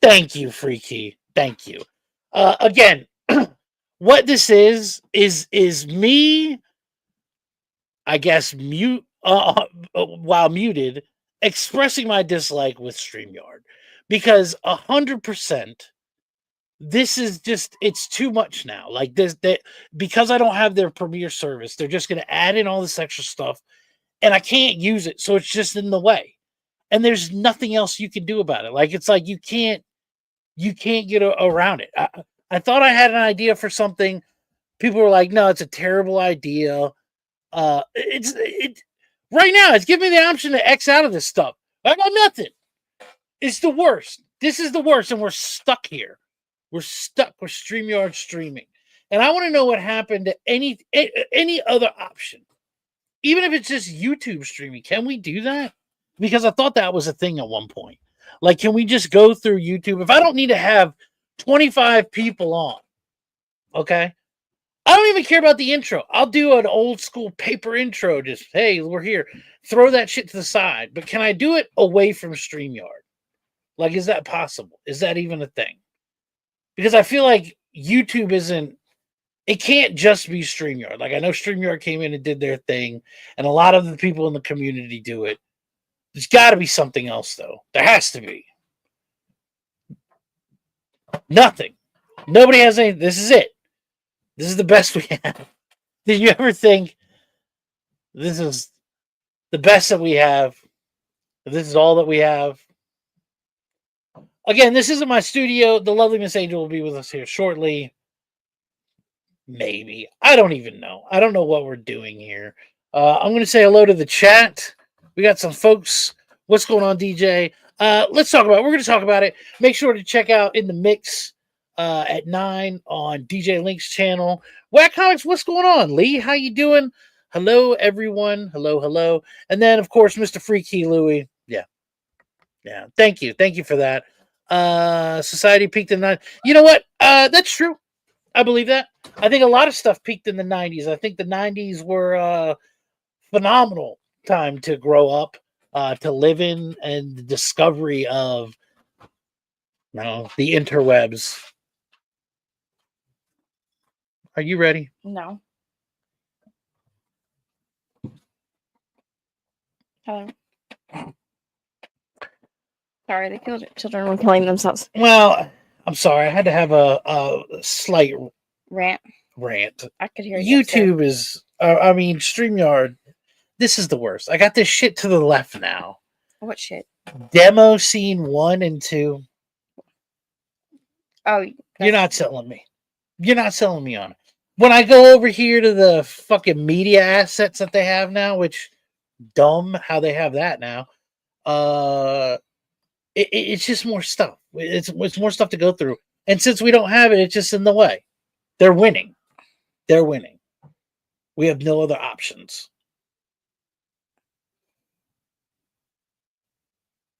Thank you, Freaky. Thank you. Again, what this is me, I guess, while muted, expressing my dislike with StreamYard because 100%. This is just it's too much now. Like this that because I don't have their premiere service, they're just gonna add in all this extra stuff and I can't use it. So it's just in the way. And there's nothing else you can do about it. Like it's like you can't get around it. I thought I had an idea for something. People were like, no, it's a terrible idea. It right now, it's giving me the option to X out of this stuff. I got nothing. It's the worst. This is the worst, and we're stuck here. We're stuck with StreamYard streaming. And I want to know what happened to any other option. Even if it's just YouTube streaming, can we do that? Because I thought that was a thing at one point. Like, can we just go through YouTube? If I don't need to have 25 people on, okay? I don't even care about the intro. I'll do an old school paper intro. Just, hey, we're here. Throw that shit to the side. But can I do it away from StreamYard? Like, is that possible? Is that even a thing? Because I feel like YouTube isn't, it can't just be StreamYard. Like, I know StreamYard came in and did their thing, and a lot of the people in the community do it. There's got to be something else, though. There has to be. Nothing. Nobody has any. This is it. This is the best we have. Did you ever think this is the best that we have? This is all that we have? Again, this isn't my studio. The lovely Miss Angel will be with us here shortly. Maybe. I don't even know. I don't know what we're doing here. I'm going to say hello to the chat. We got some folks. What's going on, DJ? Let's talk about it. We're going to talk about it. Make sure to check out In the Mix at 9 on DJ Link's channel. Whack Comics, what's going on? Lee, how you doing? Hello, everyone. Hello, hello. And then, of course, Mr. Freaky Louie. Yeah. Yeah. Thank you. Thank you for that. Society peaked in the... You know what? That's true. I believe that. I think a lot of stuff peaked in the 90s. I think the 90s were a phenomenal time to grow up, to live in, and the discovery of the interwebs. Are you ready? No. Hello. Sorry, the children were killing themselves. Well, I'm sorry. I had to have a slight rant. I could hear you. YouTube is, StreamYard. This is the worst. I got this shit to the left now. What shit? Demo scene 1 and 2. Oh, you're not selling me. You're not selling me on it. When I go over here to the fucking media assets that they have now, which dumb how they have that now. It's just more stuff. It's more stuff to go through. And since we don't have it, it's just in the way. They're winning. They're winning. We have no other options.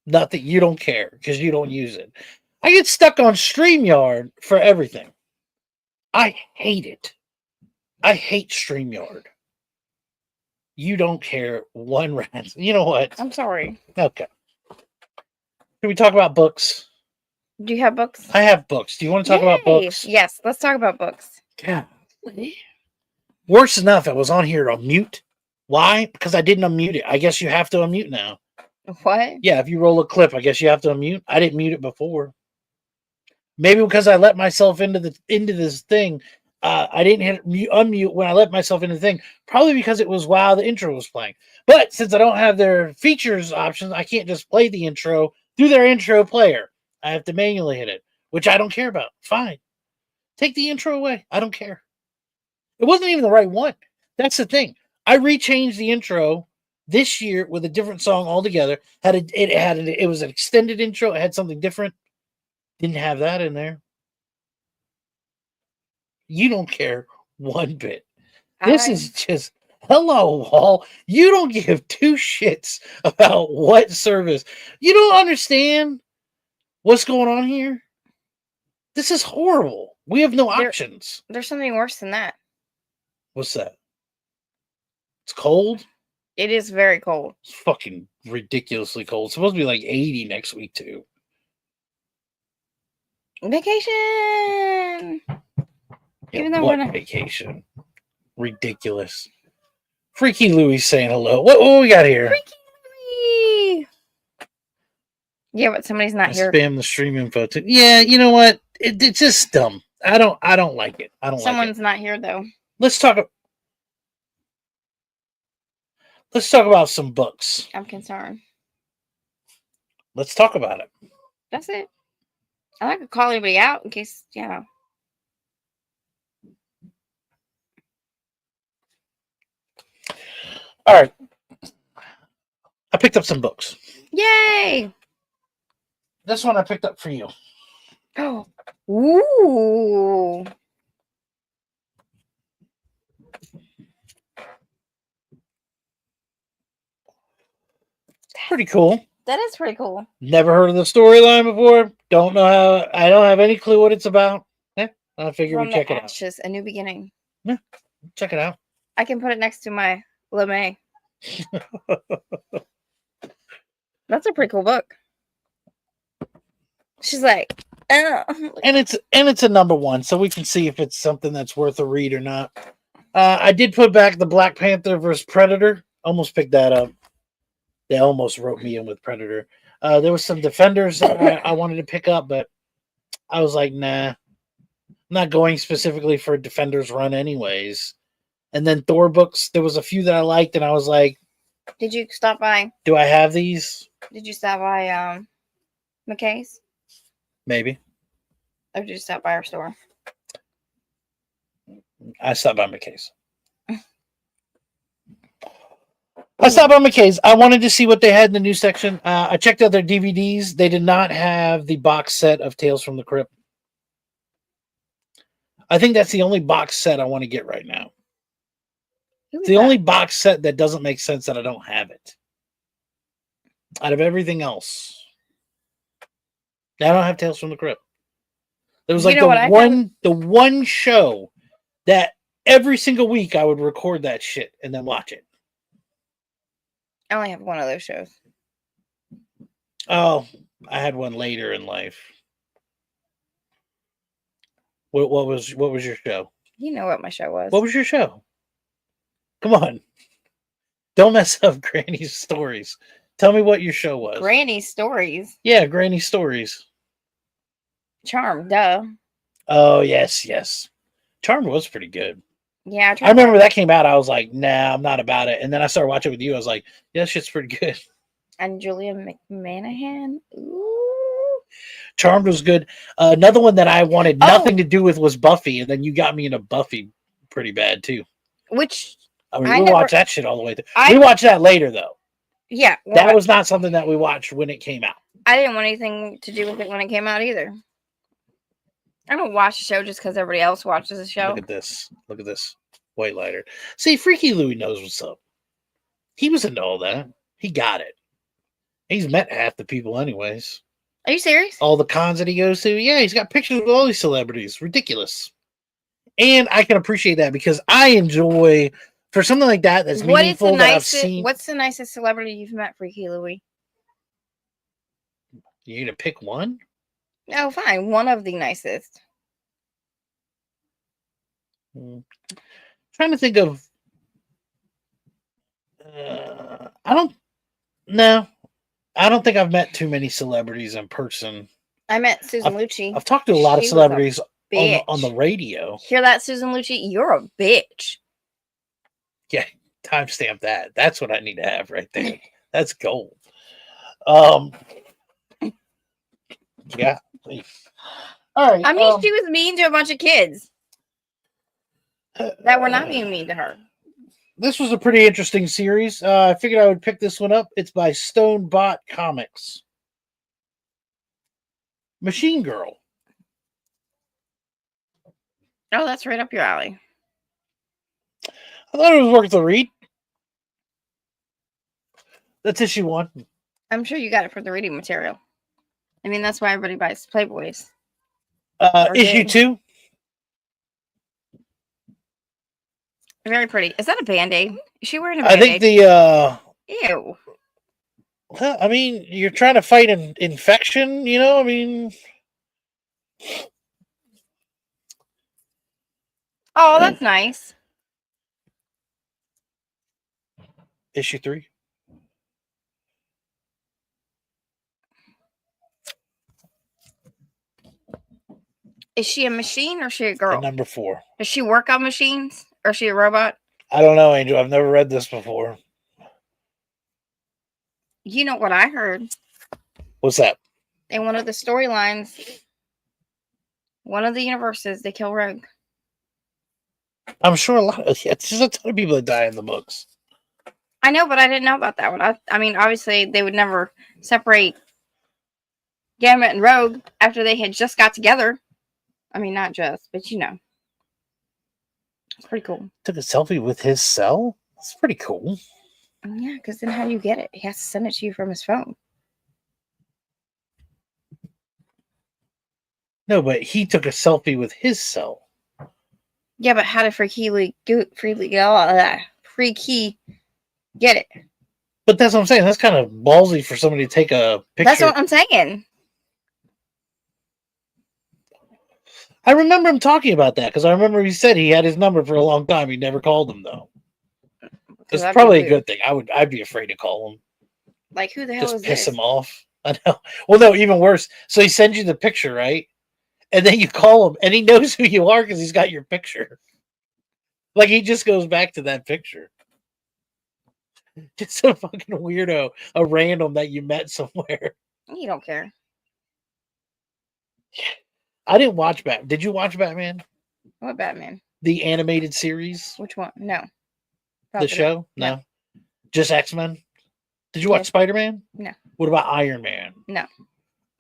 Not that you don't care because you don't use it. I get stuck on StreamYard for everything. I hate it. I hate StreamYard. You don't care one rat. You know what? I'm sorry. Okay. Can we talk about books? Do you have books? I have books. Do you want to talk about books? Yes, let's talk about books. Yeah. Worse enough, I was on here on mute. Why? Because I didn't unmute it. I guess you have to unmute now. What? Yeah, if you roll a clip, I guess you have to unmute. I didn't mute it before. Maybe because I let myself into this thing. I didn't hit unmute when I let myself into the thing. Probably because it was while the intro was playing. But since I don't have their features options, I can't just play the intro through their intro player. I have to manually hit it, which I don't care about. Fine. Take the intro away. I don't care. It wasn't even the right one. That's the thing. I rechanged the intro this year with a different song altogether. It was an extended intro. It had something different. Didn't have that in there. You don't care one bit. This is just hello, Wall. You don't give two shits about what service. You don't understand what's going on here. This is horrible. We have no options. There's something worse than that. What's that? It's cold? It is very cold. It's fucking ridiculously cold. It's supposed to be like 80 next week, too. Vacation. Yeah, Even though what we're not- vacation? Ridiculous. Freaky Louie saying hello. What we got here? Freaky. Yeah, but somebody's not I here. spam the stream info too. Yeah, you know what? It's just dumb. I don't like it. I don't like Someone's it. not here though. Let's talk about some books. I'm concerned. Let's talk about it. That's it. I like to call anybody out in case, All right. I picked up some books. Yay! This one I picked up for you. Oh. Ooh. Pretty cool. That is pretty cool. Never heard of the storyline before. Don't know how. I don't have any clue what it's about. Yeah, I figured From we'd check the it out. Ashes, a new beginning. Check it out. I can put it next to my LeMay. That's a pretty cool book. She's like, And it's a number one, so we can see if it's something that's worth a read or not. I did put back the Black Panther versus Predator. Almost picked that up. They almost wrote me in with Predator. There was some Defenders that I wanted to pick up, but I was like, nah, I'm not going specifically for a Defenders run anyways. And then Thor books, there was a few that I liked, and I was like, did you stop by? do I have these? Did you stop by McKay's? Maybe. Or did you stop by our store? I stopped by McKay's. I stopped by McKay's. I wanted to see what they had in the new section. I checked out their DVDs. They did not have the box set of Tales from the Crypt. I think that's the only box set I want to get right now. It's the only box set that doesn't make sense that I don't have it. Out of everything else, I don't have Tales from the Crypt. There was like the one show that every single week I would record that shit and then watch it. I only have one of those shows. Oh, I had one later in life. What was your show? You know what my show was. What was your show? Come on. Don't mess up Granny's Stories. Tell me what your show was. Granny Stories. Yeah, Granny Stories. Charmed, duh. Oh, yes. Charmed was pretty good. Yeah, I remember that came out. I was like, nah, I'm not about it. And then I started watching it with you. I was like, yeah, that shit's pretty good. And Julia McManahan. Ooh. Charmed was good. Another one that I wanted nothing to do with was Buffy. And then you got me into Buffy pretty bad, too. Which... I mean, we watched that shit all the way through. We watched that later, though. Yeah. Well, that was not something that we watched when it came out. I didn't want anything to do with it when it came out either. I don't watch the show just because everybody else watches the show. Look at this. Look at this. White lighter. See, Freaky Louie knows what's up. He was into all that. He got it. He's met half the people anyways. Are you serious? All the cons that he goes to. Yeah, he's got pictures with all these celebrities. Ridiculous. And I can appreciate that because I enjoy... For something like that, that's meaningful that I've seen. What's the nicest celebrity you've met, Freaky Louie? You gonna pick one? No, fine. One of the nicest. Trying to think of. I don't think I've met too many celebrities in person. I met Susan Lucci. I've talked to a lot of celebrities on the radio. Hear that, Susan Lucci? You're a bitch. Yeah, timestamp that. That's what I need to have right there. That's gold. Yeah. All right. I mean, she was mean to a bunch of kids that were not being mean to her. This was a pretty interesting series. I figured I would pick this one up. It's by Stonebot Comics. Machine Girl. Oh, that's right up your alley. I thought it was worth a read. That's issue 1. I'm sure you got it for the reading material. I mean, that's why everybody buys Playboys. Issue 2. Very pretty. Is that a Band-Aid? Is she wearing a Band-Aid? I think the... Ew. I mean, you're trying to fight an infection, you know? I mean, Oh, that's nice. Issue 3. Is she a machine or is she a And girl? number 4. Does she work on machines or is she a robot? I don't know, Angel. I've never read this before. You know what I heard What's that? in one of the storylines, one of the universes, they kill Rogue. I'm sure it's just a ton of people that die in the books. I know, but I didn't know about that one. I mean, obviously, they would never separate Gambit and Rogue after they had just got together. I mean, not just, but you know. It's pretty cool. Took a selfie with his cell? That's pretty cool. Yeah, because then how do you get it? He has to send it to you from his phone. No, but he took a selfie with his cell. Yeah, but how did Freaky get it? But that's what I'm saying. That's kind of ballsy for somebody to take a picture. That's what I'm saying. I remember him talking about that because I remember he said he had his number for a long time. He never called him though. It's probably a good thing. I'd be afraid to call him. Like, who the hell Just is piss this? him off. I know. Well, no, even worse. So he sends you the picture, right? And then you call him, and he knows who you are because he's got your picture. Like he just goes back to that picture. Just a fucking weirdo, a random that you met somewhere. You don't care. I didn't watch Batman. Did you watch Batman? What Batman? The animated series? Which one? No. The Probably show? not. No. Just X-Men? Did you watch Yes. Spider-Man? No. What about Iron Man? No.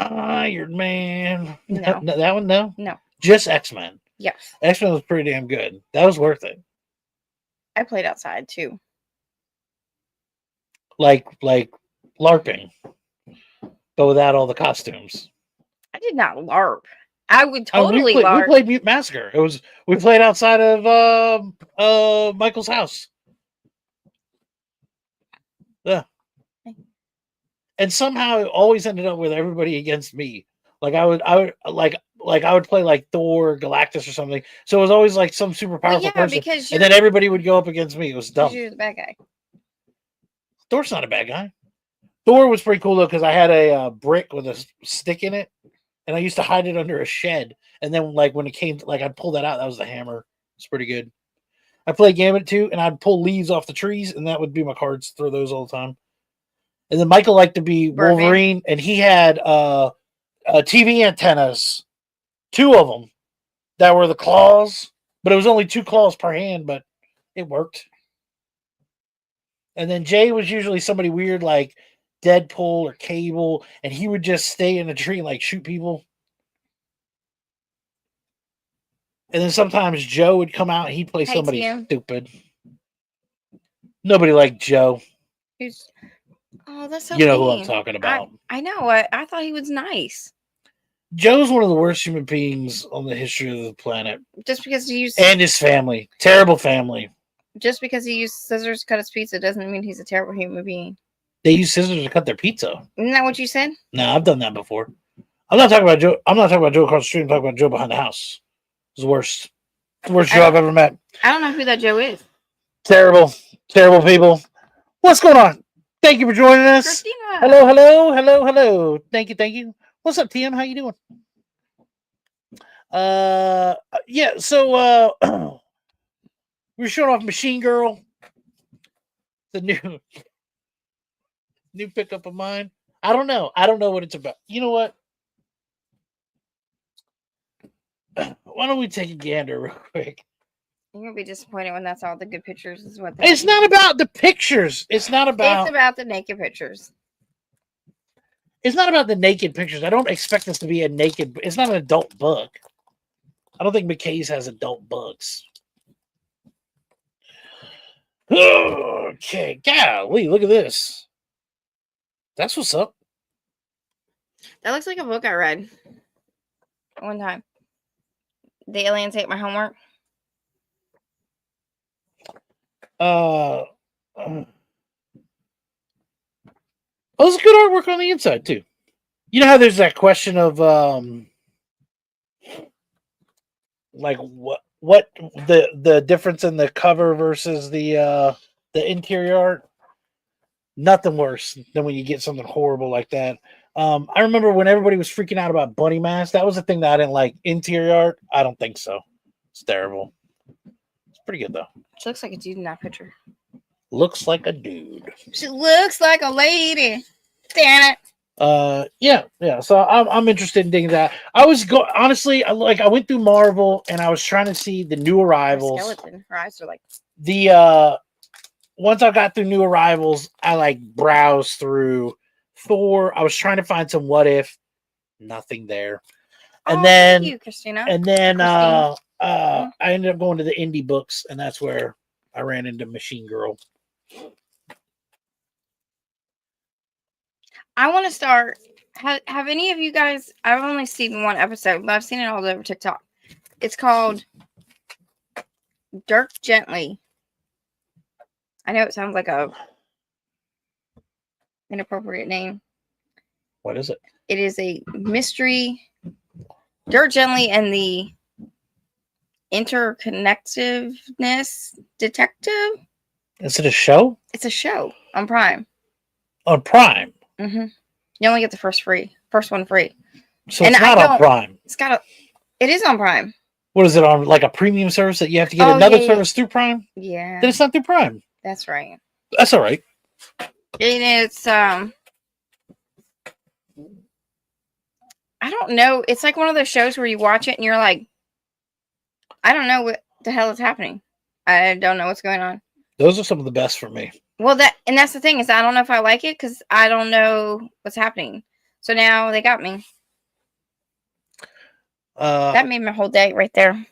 Iron Man. No. That one? No? No. Just X-Men. Yes. X-Men was pretty damn good. That was worth it. I played outside too. Like LARPing. But without all the costumes. I did not LARP. I would I mean, totally we LARP. played Mute Massacre. We played outside of Michael's house. Yeah. And somehow it always ended up with everybody against me. Like I would play like Thor, Galactus, or something. So it was always like some super powerful person, because and then everybody would go up against me. It was dumb. you're the bad guy. Thor's not a bad guy. Thor was pretty cool though because I had a brick with a stick in it, and I used to hide it under a shed. And then like when it came, I'd pull that out. That was the hammer. It's pretty good. I played Gambit too, and I'd pull leaves off the trees, and that would be my cards. Throw those all the time. And then Michael liked to be Birdman. Wolverine, and he had TV antennas, 2 of them that were the claws, but it was only 2 claws per hand, but it worked. And then Jay was usually somebody weird like Deadpool or Cable, and he would just stay in a tree and like shoot people. And then sometimes Joe would come out and he'd play somebody TM. stupid. Nobody liked Joe. Oh, that's so You know who mean. I'm talking about. I know. I thought he was nice. Joe's one of the worst human beings on the history of the planet. Just because he used And his family. Terrible family. just because he used scissors to cut his pizza doesn't mean he's a terrible human being. They use scissors to cut their pizza. Isn't that what you said? No, I've done that before. I'm not talking about Joe. I'm not talking about Joe across the street. I'm talking about Joe behind the house. It's the worst. It's the worst Joe I've ever met. I don't know who that Joe is. Terrible. Terrible people. What's going on? Thank you for joining us. Christina. Hello. Thank you. What's up, TM? How you doing? Yeah, so we're showing off Machine Girl. The new pickup of mine. I don't know what it's about. You know what? Why don't we take a gander real quick? You're gonna be disappointed when that's all the good pictures is what It's not about the pictures. It's about the naked pictures. It's not about the naked pictures. I don't expect this to be a naked. It's not an adult book. I don't think McKay's has adult books. Okay, golly, look at this. That's what's up. That looks like a book I read one time. The Aliens Ate My Homework. Oh, there's good artwork on the inside too. You know how there's that question of like what the difference in the cover versus the interior art. Nothing worse than when you get something horrible like that. I remember when everybody was freaking out about Bunny Mask. That was the thing that I didn't like. Interior art, I don't think so. It's terrible. It's pretty good though. She looks like a dude in that picture. Looks like a dude. She looks like a lady. Damn it. Yeah. So I'm interested in digging that. I was honestly, I went through Marvel and I was trying to see the new Her arrivals. skeleton. Her eyes are like. The once I got through new arrivals, I like browsed through Thor. I was trying to find some what if, nothing there. And Oh, then thank you, Christina. I ended up going to the indie books, and that's where I ran into Machine Girl. I want to start. Have any of you guys? I've only seen one episode, but I've seen it all over TikTok. It's called Dirk Gently. I know it sounds like a inappropriate name. What is it? It is a mystery. Dirk Gently and the Interconnectiveness Detective. Is it a show? It's a show on Prime. On Prime. Mm-hmm. You only get the first one free. So it's not on Prime. It is on Prime. What is it on? Like a premium service that you have to get another service through Prime? Yeah. Then it's not through Prime. That's right. That's all right. It's I don't know. It's like one of those shows where you watch it and you're like, I don't know what the hell is happening. I don't know what's going on. Those are some of the best for me. Well, that's the thing is I don't know if I like it because I don't know what's happening. So now they got me. That made my whole day right there.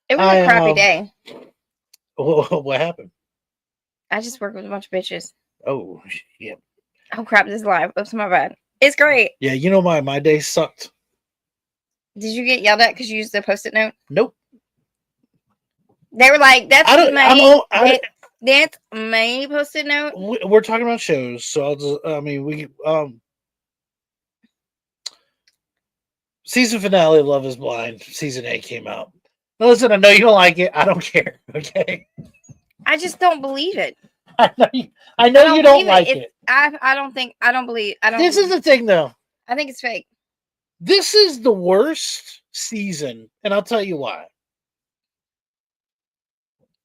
It was a crappy day. What happened? I just work with a bunch of bitches. Oh, yeah. Oh, crap. This is live. Oops, my bad. It's great. Yeah, you know my day sucked. Did you get yelled at because you used the Post-it note? Nope. They were like, that's my Post-it note. We're talking about shows, so I'll just, season finale of Love is Blind, season 8 came out. Now listen, I know you don't like it. I don't care. Okay. I just don't believe it. I know you don't like it. I don't believe. This is the thing, though. I think it's fake. This is the worst season, and I'll tell you why.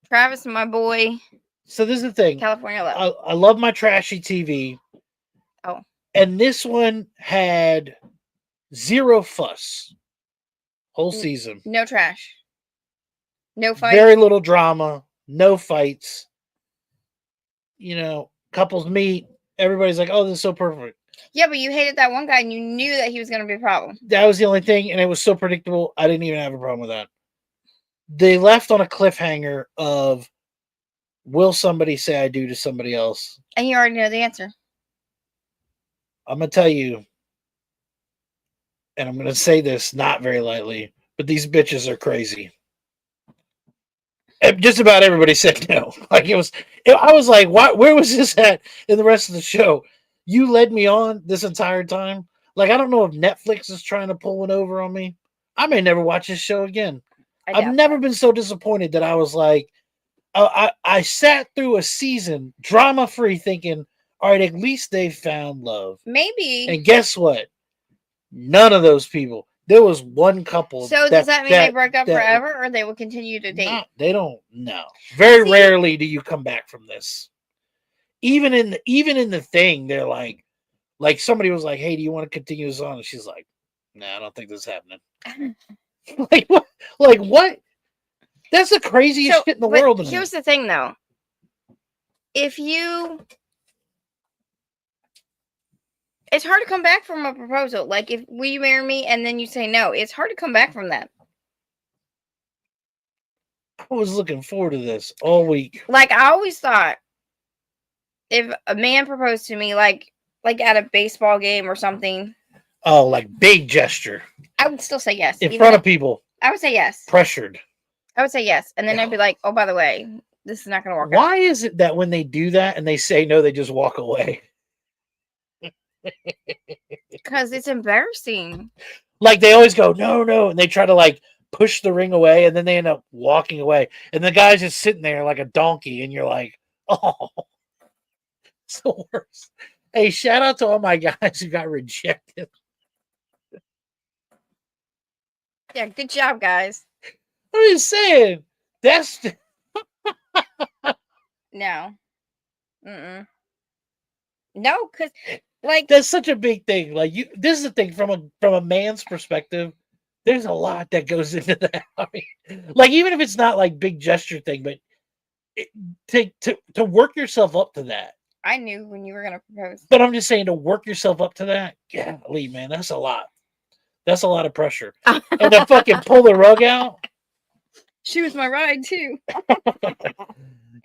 Travis and my boy. So this is the thing. California Love. I love my trashy TV. Oh. And this one had zero fuss. Whole season. No trash. No fights. Very little drama. No fights. You know, couples meet. Everybody's like, oh, this is so perfect. Yeah, but you hated that one guy and you knew that he was going to be a problem. That was the only thing, and it was so predictable. I didn't even have a problem with that. They left on a cliffhanger of, will somebody say I do to somebody else? And you already know the answer. I'm going to tell you, and I'm going to say this not very lightly, but these bitches are crazy. And just about everybody said no. Like I was like, what? Where was this at in the rest of the show? You led me on this entire time. Like, I don't know if Netflix is trying to pull one over on me. I may never watch this show again. I've never been so disappointed that I was like, I sat through a season drama free thinking, all right, at least they found love. Maybe. And guess what? None of those people. There was one couple. So does that mean they broke up forever or they will continue to date? They don't know. Very rarely do you come back from this. Even in the thing, they're like somebody was like, hey, do you want to continue this on? And she's like, nah, I don't think this is happening. Like what? Like what? That's the craziest shit in the world. Here's the thing, though. It's hard to come back from a proposal. Like, will you marry me? And then you say no. It's hard to come back from that. I was looking forward to this all week. Like, I always thought if a man proposed to me, like at a baseball game or something. Oh, like big gesture. I would still say yes. In front of people. I would say yes. Pressured. I would say yes. And then I'd be like, oh, by the way, this is not going to work out. Why is it that when they do that and they say no, they just walk away? Because it's embarrassing. Like they always go, no, no. And they try to like push the ring away and then they end up walking away. And the guy's just sitting there like a donkey. And you're like, oh, it's the worst. Hey, shout out to all my guys who got rejected. Yeah, good job, guys. I'm just saying. That's No. Mm-mm. No, because like that's such a big thing. Like this is the thing from a man's perspective. There's a lot that goes into that. I mean, like even if it's not like big gesture thing, but to work yourself up to that. I knew when you were gonna propose. But I'm just saying to work yourself up to that. Yeah, Lee, man, that's a lot. That's a lot of pressure. And to fucking pull the rug out. She was my ride too.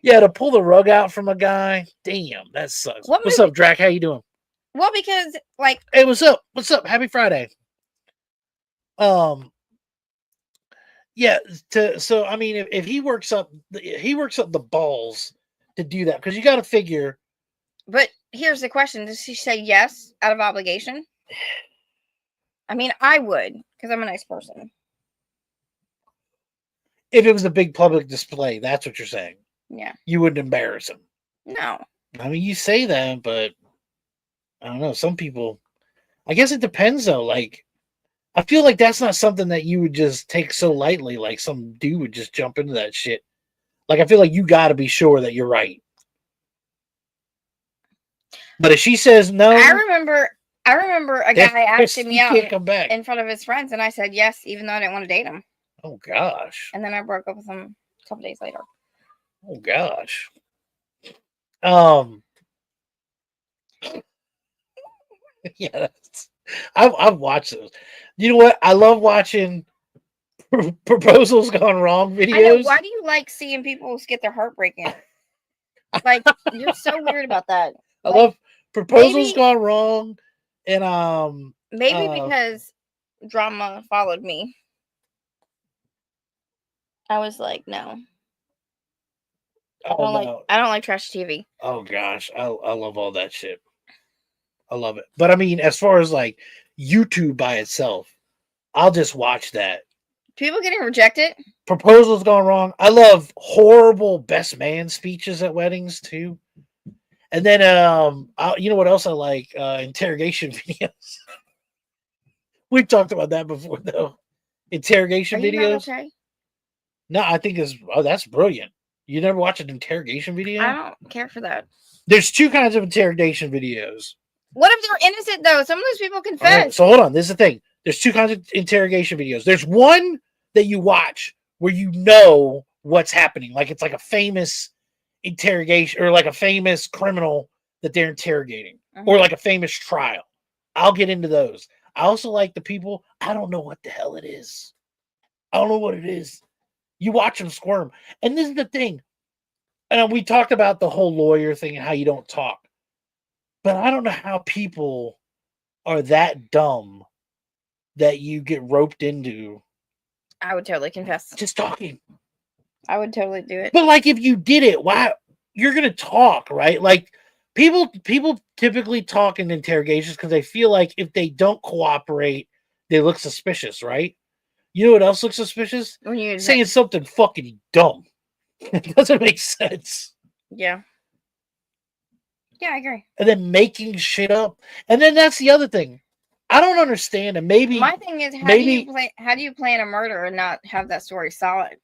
Yeah, to pull the rug out from a guy. Damn, that sucks. What's up, Drac? How you doing? Well, because like, hey, what's up? What's up? Happy Friday. Yeah. So I mean, if he works up the balls to do that, because you got to figure. But here's the question: does she say yes out of obligation? I mean, I would, because I'm a nice person. If it was a big public display, that's what you're saying. Yeah. You wouldn't embarrass him. No. I mean, you say that, but I don't know. Some people, I guess it depends though. Like, I feel like that's not something that you would just take so lightly. Like some dude would just jump into that shit. Like, I feel like you got to be sure that you're right. But if she says no, I remember a guy asking me out come back in front of his friends, and I said yes, even though I didn't want to date him. Oh gosh. And then I broke up with him a couple days later. Oh gosh. Yeah, I've watched those. You know what? I love watching proposals gone wrong videos. I know. Why do you like seeing people get their heart breaking? Like, you're so weird about that. I love proposals gone wrong, and maybe because drama followed me. I was like, no. I don't like trash TV. Oh gosh, I love all that shit. I love it. But I mean, as far as like YouTube by itself, I'll just watch that. People getting rejected? Proposals gone wrong. I love horrible best man speeches at weddings too. And then you know what else I like? Interrogation videos. We've talked about that before though. Interrogation videos. Not okay? No, I think that's brilliant. You never watch an interrogation video? I don't care for that. There's two kinds of interrogation videos. What if they're innocent though? Some of those people confess. Right, so hold on. This is the thing. There's two kinds of interrogation videos. There's one that you watch where you know what's happening. Like it's like a famous interrogation or like a famous criminal that they're interrogating or like a famous trial. I'll get into those. I also like the people, I don't know what the hell it is. I don't know what it is. You watch them squirm. And this is the thing. And we talked about the whole lawyer thing and how you don't talk. But I don't know how people are that dumb that you get roped into. I would totally confess. Just talking. I would totally do it. But like if you did it, why you're gonna talk, right? Like people typically talk in interrogations because they feel like if they don't cooperate, they look suspicious, right? You know what else looks suspicious? When you're saying something fucking dumb. It doesn't make sense. Yeah. Yeah, I agree. And then making shit up. And then that's the other thing. I don't understand. And maybe my thing is how do you plan a murder and not have that story solid?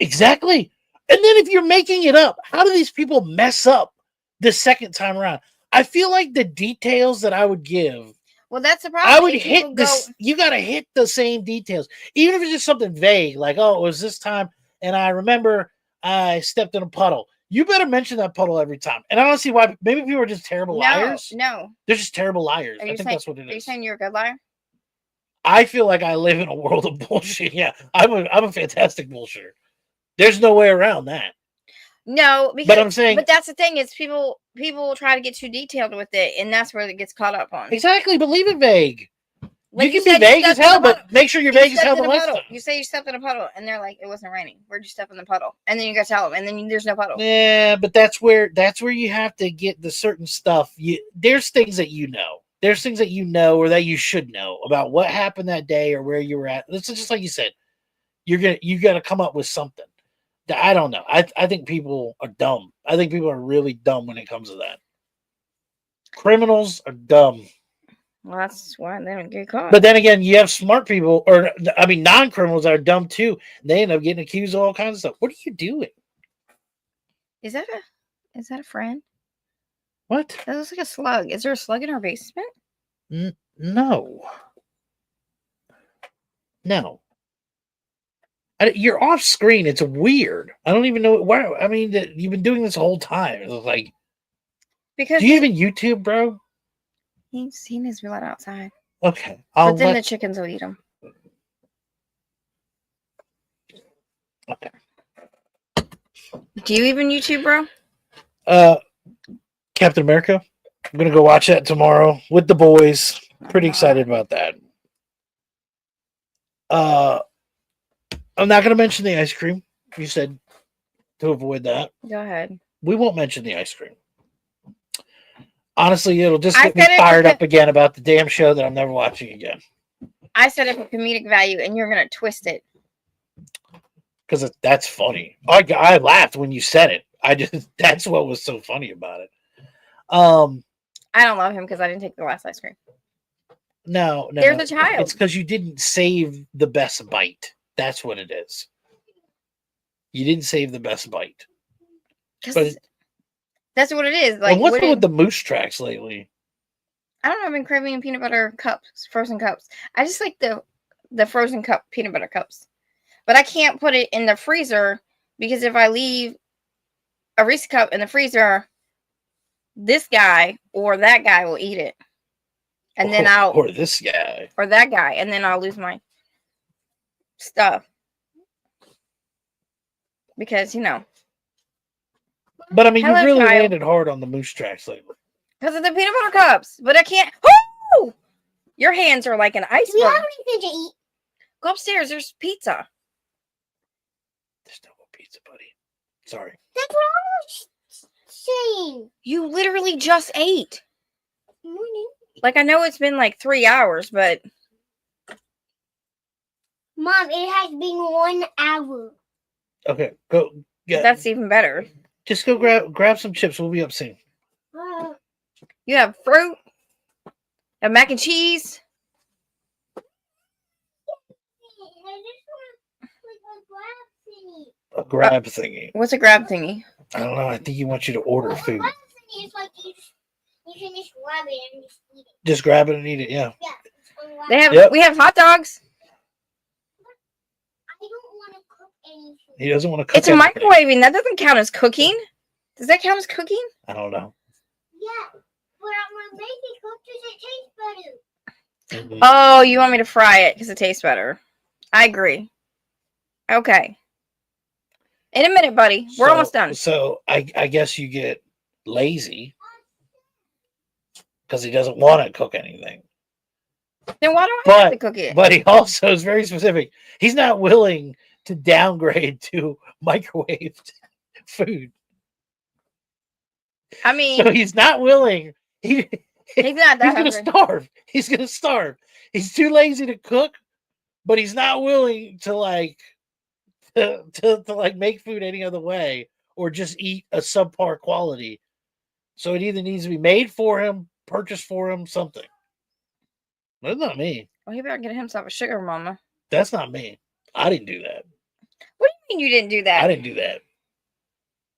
Exactly. And then if you're making it up, how do these people mess up the second time around? I feel like the details that I would give. Well, that's the problem. I would hit this. You got to hit the same details, even if it's just something vague, like, "Oh, it was this time, and I remember I stepped in a puddle." You better mention that puddle every time. And I don't see why. Maybe people are just terrible liars. No, they're just terrible liars. I think that's what it is. Are you saying you're a good liar? I feel like I live in a world of bullshit. Yeah, I'm a fantastic bullshitter. There's no way around that. No, because but I'm saying, but that's the thing is people try to get too detailed with it, and that's where it gets caught up on. Exactly, but leave it vague. Like you can said, be vague as stepped in hell, a puddle. but make sure you're You vague as stepped hell in the a last puddle. time. You say you stepped in a puddle, and they're like, it wasn't raining. Where'd you step in the puddle? And then you got to tell them, and then there's no puddle. Yeah, but that's where you have to get the certain stuff. There's things that you know. There's things that you know or that you should know about what happened that day or where you were at. This is just like you said. You got to come up with something. I don't know. I think people are dumb. I think people are really dumb when it comes to that. Criminals are dumb. Well, that's why they don't get caught. But then again, you have smart people, or I mean, non-criminals that are dumb too. They end up getting accused of all kinds of stuff. What are you doing? Is that a friend? What? That looks like a slug. Is there a slug in our basement? No. No. You're off screen. It's weird. I don't even know why. I mean, you've been doing this the whole time. It's like, Because do you even YouTube, bro? he's seen his blood outside. Okay, But then the chickens will eat him. Okay. Do you even YouTube, bro? Captain America. I'm gonna go watch that tomorrow with the boys. Pretty excited about that. I'm not gonna mention the ice cream. You said to avoid that. Go ahead. We won't mention the ice cream. Honestly, it'll just I get me said it fired because- up again about the damn show that I'm never watching again. I said it for comedic value, and you're gonna twist it. Because that's funny. I laughed when you said it. That's what was so funny about it. I don't love him because I didn't take the last ice cream. No. There's a child. It's because you didn't save the best bite. That's what it is. You didn't save the best bite. But that's what it is. Like, what's up with the moose tracks lately? I don't know. I've been craving peanut butter cups, frozen cups. I just like the frozen cup peanut butter cups, but I can't put it in the freezer because if I leave a Reese cup in the freezer, this guy or that guy will eat it, and then or this guy or that guy, and then I'll lose my stuff because But I mean, Hello, you really child. landed hard on the moose tracks lately. because of the peanut butter cups. But I can't. Woo! Your hands are like an iceberg. We have anything to eat. Go upstairs. There's pizza. There's no more pizza, buddy. Sorry. That's what I was saying. You literally just ate. Morning. Like, I know it's been like 3 hours, but Mom, it has been 1 hour. Okay, go. Yeah, that's even better. just go grab some chips. We'll be up soon. You have fruit, you have mac and cheese. A grab thingy. What's a grab thingy? I don't know. I think he wants you to order food. It's like you can just grab it and just eat it. Just grab it and eat it. Yeah. Yeah. It's unwrapped. They have. Yep. We have hot dogs. I don't want to cook anything. He doesn't want to cook. It's a anything. microwaving. That doesn't count as cooking. Does that count as cooking? I don't know. Yeah. But I'm going to make it cook because it tastes better. Mhm. Oh, you want me to fry it because it tastes better? I agree. Okay. In a minute, buddy. We're So- almost done. So I guess you get lazy because he doesn't want to cook anything. Then why do I have But- to cook it? But he also is very specific. He's not willing to downgrade to microwaved food. I mean, So he's not willing. he's not He's that gonna hungry. starve. He's gonna starve. He's too lazy to cook, but he's not willing to like make food any other way or just eat a subpar quality. So it either needs to be made for him, purchased for him, something. That's not me. Well, he better get himself a sugar mama. That's not me. I didn't do that. What do you mean you didn't do that? I didn't do that.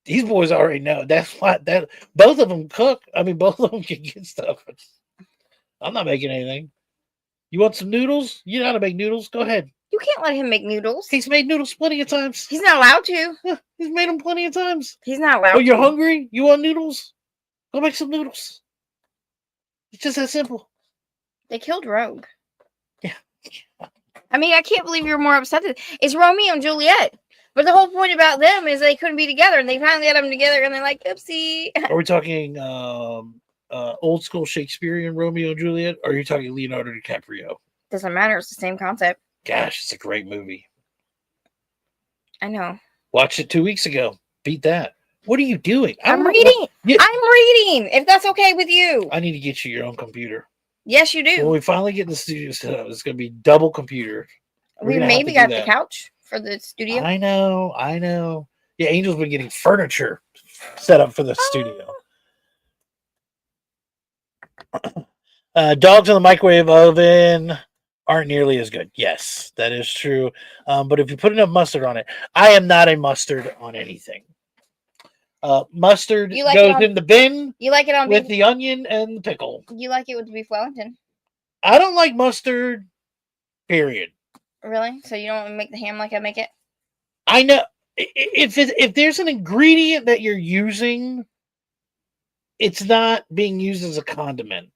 These boys already know. That's why that both of them cook. I mean, both of them can get stuff. I'm not making anything. You want some noodles? You know how to make noodles? Go ahead. You can't let him make noodles. He's made noodles plenty of times. He's not allowed to. Yeah, he's made them plenty of times. He's not allowed Oh, you're to. hungry? You want noodles? Go make some noodles. It's just that simple. They killed Rogue. Yeah. I mean, I can't believe you're more upset. It's Romeo and Juliet. But the whole point about them is they couldn't be together, and they finally got them together, and they're like, oopsie. Are we talking old school Shakespearean Romeo and Juliet? Or are you talking Leonardo DiCaprio? Doesn't matter. It's the same concept. Gosh, it's a great movie. I know. Watched it 2 weeks ago. Beat that. What are you doing? I I'm don't know reading. what- Yeah, I'm reading. If that's okay with you. I need to get you your own computer. Yes, you do. When we finally get the studio set up, it's going to be double computer. We're We gonna have maybe to do got the that. couch for the studio. I know. Yeah, Angel's been getting furniture set up for the studio. Dogs in the microwave oven aren't nearly as good. Yes, that is true. But if you put enough mustard on it, I am not a mustard on anything. Mustard You like it goes on- in the bin You like it on with beef? the onion and the pickle. You like it with beef Wellington? I don't like mustard, period. Really? So you don't make the ham like I make it? I know if there's an ingredient that you're using, it's not being used as a condiment.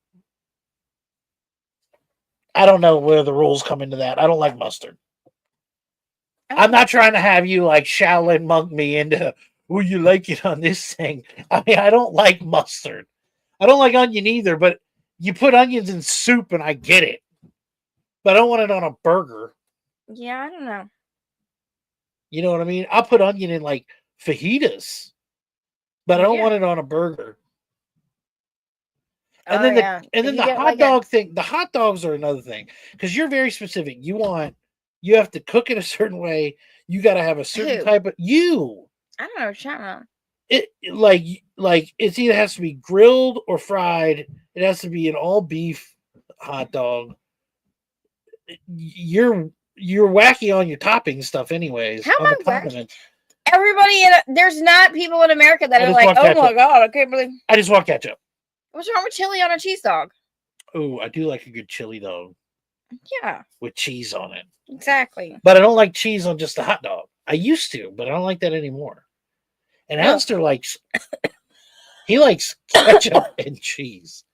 I don't know where the rules come into that. I don't like mustard. I'm not trying to have you like Shaolin monk me into, oh, you like it on this thing. I mean, I don't like mustard. I don't like onion either, but you put onions in soup and I get it. But I don't want it on a burger. Yeah, I don't know. You know what I mean? I'll put onion in like fajitas, but I don't Yeah. want it on a burger. And Oh, then yeah. and If then you the get hot like a- dog thing. The hot dogs are another thing because you're very specific. You have to cook it a certain way. You got to have a certain Who? type of you. I don't know what you're talking about. It like it's either has to be grilled or fried. It has to be an all beef hot dog. You're wacky on your topping stuff, anyways. How on am the I wacky? condiments. Everybody there's not people in America that I are just like, want oh my ketchup. god, I can't believe. I just want ketchup. What's wrong with chili on a cheese dog? Oh, I do like a good chili dog Yeah, with cheese on it. exactly. But I don't like cheese on just a hot dog. I used to, but I don't like that anymore. And Ugh. Alistair likes he likes ketchup and cheese.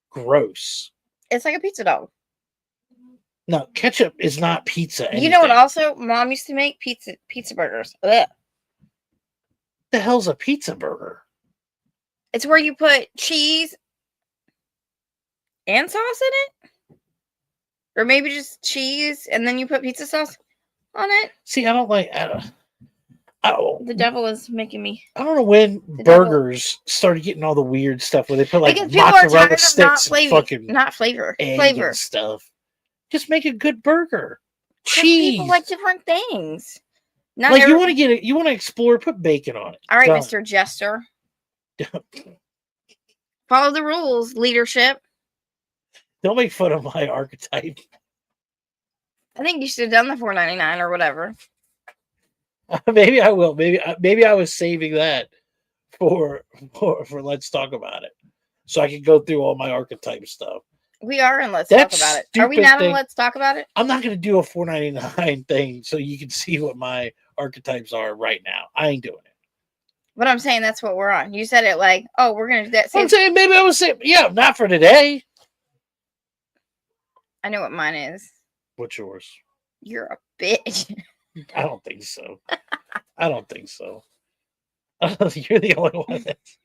Gross. It's like a pizza dog. No, ketchup is not pizza. You know what? anything. Also, Mom used to make pizza burgers. Ugh. The hell's a pizza burger? It's where you put cheese and sauce in it, or maybe just cheese and then you put pizza sauce on it. See, I don't like. The devil is making me. I don't know when The devil- burgers started getting all the weird stuff where they put like Because people are tired mozzarella of sticks not and flavor, fucking not flavor, egg flavor. and stuff. Just make a good burger. 'Cause Cheese. People like different things. Not Like every- you want to explore, put bacon on it. All right, Done. Mr. Jester. Follow the rules, leadership. Don't make fun of my archetype. I think you should have done the $4.99 or whatever. Maybe I will. Maybe I was saving that for let's talk about it, so I can go through all my archetype stuff. We are in Let's That Talk About It. Are we stupid not in thing- Let's Talk About It? I'm not going to do a $4.99 thing so you can see what my archetypes are right now. I ain't doing it. But I'm saying that's what we're on. You said it like, oh, we're going to do that. I'm Same. saying maybe I was saying, yeah, not for today. I know what mine is. What's yours? You're a bitch. I don't think so. I don't think so. You're the only one that's.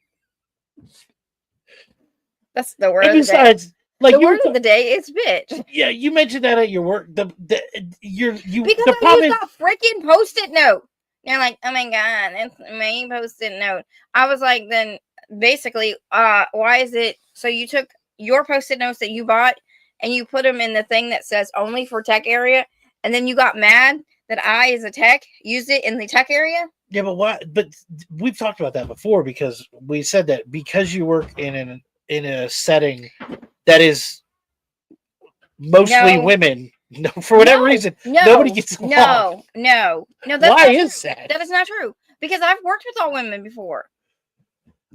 That's the word And of the day. besides, like The you, word of the day is bitch. yeah, you mentioned that at your work. You Because the I problem used is, a freaking post-it note. They're like, oh my god, that's my post-it note. I was like, then basically, why is it? So you took your post-it notes that you bought and you put them in the thing that says only for tech area, and then you got mad that I, as a tech, used it in the tech area. yeah, but why? But we've talked about that before because we said that because you work in a setting that is mostly No. women, no, for whatever No, reason, No, nobody gets along. No. That's Why not is true. that? That is not true because I've worked with all women before.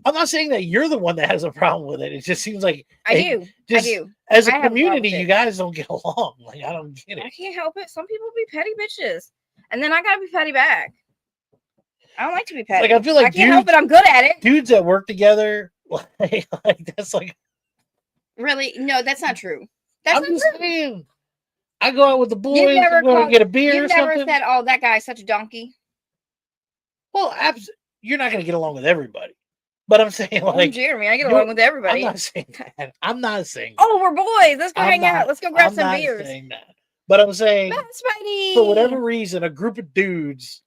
I'm not saying that you're the one that has a problem with it. It just seems like I it- do. just I do. as I a have a problem community, with you it. guys don't get along. Like I don't get I it. can't help it. Some people be petty bitches, and then I gotta be petty back. I don't like to be petty. Like I feel like I can't help it. I'm good at it. dudes that work together, like that's like Really? No, that's not true. That's I'm not just true. saying. I go out with the boys, never I'm going to called- get a beer or You've never something. said, "Oh, that guy's such a donkey." Well, you're not going to get along with everybody. But I'm saying, I'm like, Jeremy. I get you're- along with I'm everybody. not saying that. I'm not saying. Oh, we're boys. Let's go I'm hang not- out. Let's go grab I'm some not beers. saying that. But I'm saying, Spidey. for whatever reason, a group of dudes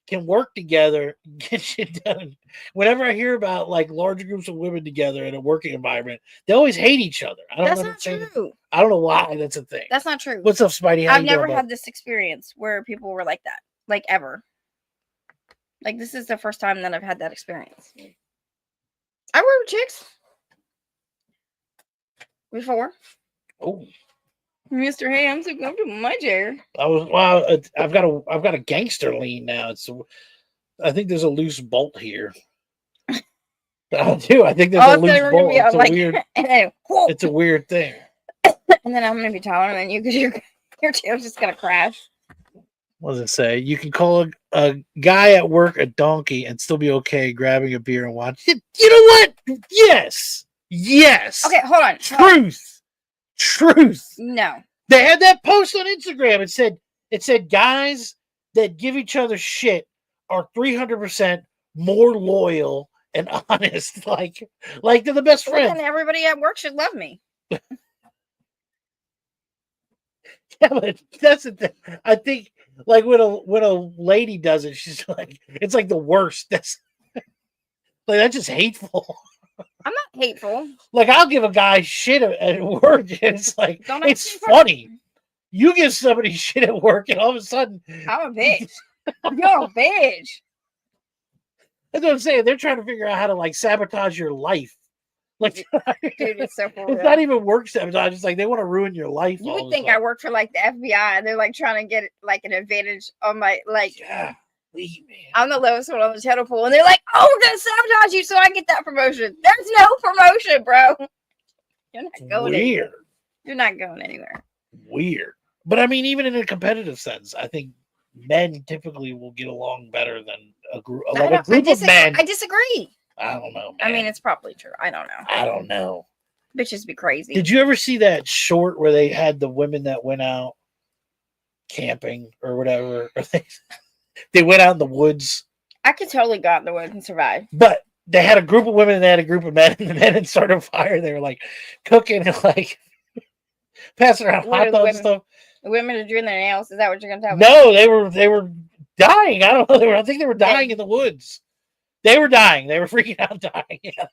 can work together, get shit done. Whenever I hear about like large groups of women together in a working environment, they always hate each other. I don't That's not understand. true. I don't know why that's a thing. That's not true. What's up, Spidey? How I've you never doing, had bud? this experience where people were like that, like ever. Like this is the first time that I've had that experience. I worked with chicks before. Oh, Mr. Hams, so come to my chair. I've got a gangster lean now. I think there's a loose bolt here. I do. I think there's a loose bolt. It's a weird. And then, whoa, It's a weird thing. and then I'm gonna be taller than you because your chair's just gonna crash. What does it say? You can call a guy at work a donkey and still be okay grabbing a beer and watch. You know what? Yes. Okay, hold on. Truth. No. They had that post on Instagram. It said guys that give each other shit are 300% more loyal and honest. Like they're the best Well, then friends. everybody at work should love me. Yeah, but that's the thing. I think like when a lady does it, she's like, it's like the worst. That's that's just hateful. I'm not hateful. Like I'll give a guy shit at work, and it's like Don't it's ask me funny. You give somebody shit at work, and all of a sudden, I'm a bitch. You're a bitch. that's what I'm saying. They're trying to figure out how to like sabotage your life. Like, Dude, it's so cool. it's not even work sabotage. It's like they want to ruin your life. You all would of a think I sudden. work for like the FBI and they're like trying to get like an advantage on my like Yeah, man. I'm the lowest one on the totem pole and they're like, oh, we're gonna sabotage you so I get that promotion. There's no promotion, bro. You're not going anywhere. Weird. You're not going anywhere. Weird. But I mean, even in a competitive sense, I think men typically will get along better than a group. Like a group of men. I disagree. I don't know. I mean, man. it's probably true. I don't know. I don't know. Bitches be crazy. Did you ever see that short where they had the women that went out camping or whatever? Or they went out in the woods, I could totally go out in the woods and survive. but they had a group of women and they had a group of men, and the men had started a fire. They were like cooking and like passing around What hot are the dogs and women? stuff. The women are doing their nails. Is that what you're gonna tell me? No, they were dying. I don't know. I think they were dying in the woods. They were dying. They were freaking out, dying. Yeah.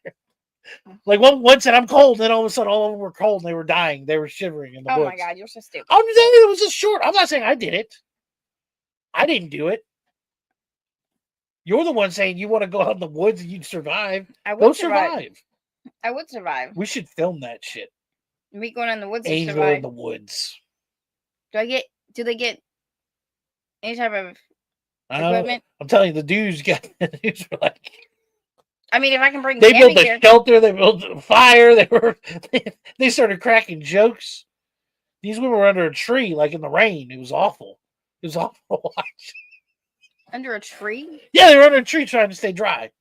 Like one said, "I'm cold," and then all of a sudden, all of them were cold and they were dying. They were shivering in the Oh woods. my god, you're so stupid. I'm just saying it was just short. I'm not saying I did it. I didn't do it. You're the one saying you want to go out in the woods and you'd survive. I would Go survive. survive. I would survive. We should film that shit. Me going in the woods to Angel survive. in the woods. Do they get any type of I don't know. equipment? I'm telling you, the dudes were like, I mean, if I can bring they built camping the gear, shelter, they built the fire, they started cracking jokes. These women were under a tree, like in the rain. It was awful. It was awful to watch. under a tree. Yeah, they were under a tree trying to stay dry.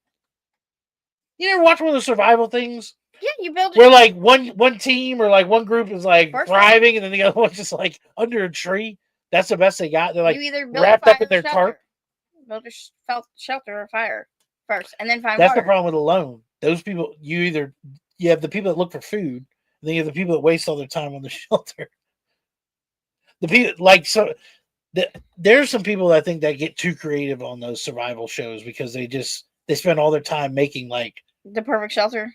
You never watch one of those survival things Yeah, you build where it. like one team or like one group is like First thriving and then the other one's just like under a tree? That's the best they got. They're like You either build wrapped a up fire in their or shelter. tarp. Build a shelter or fire first, and then find That's water. the problem with alone. Those people, you have the people that look for food, and then you have the people that waste all their time on the shelter. The people there's some people I think that get too creative on those survival shows because they spend all their time making like The perfect shelter.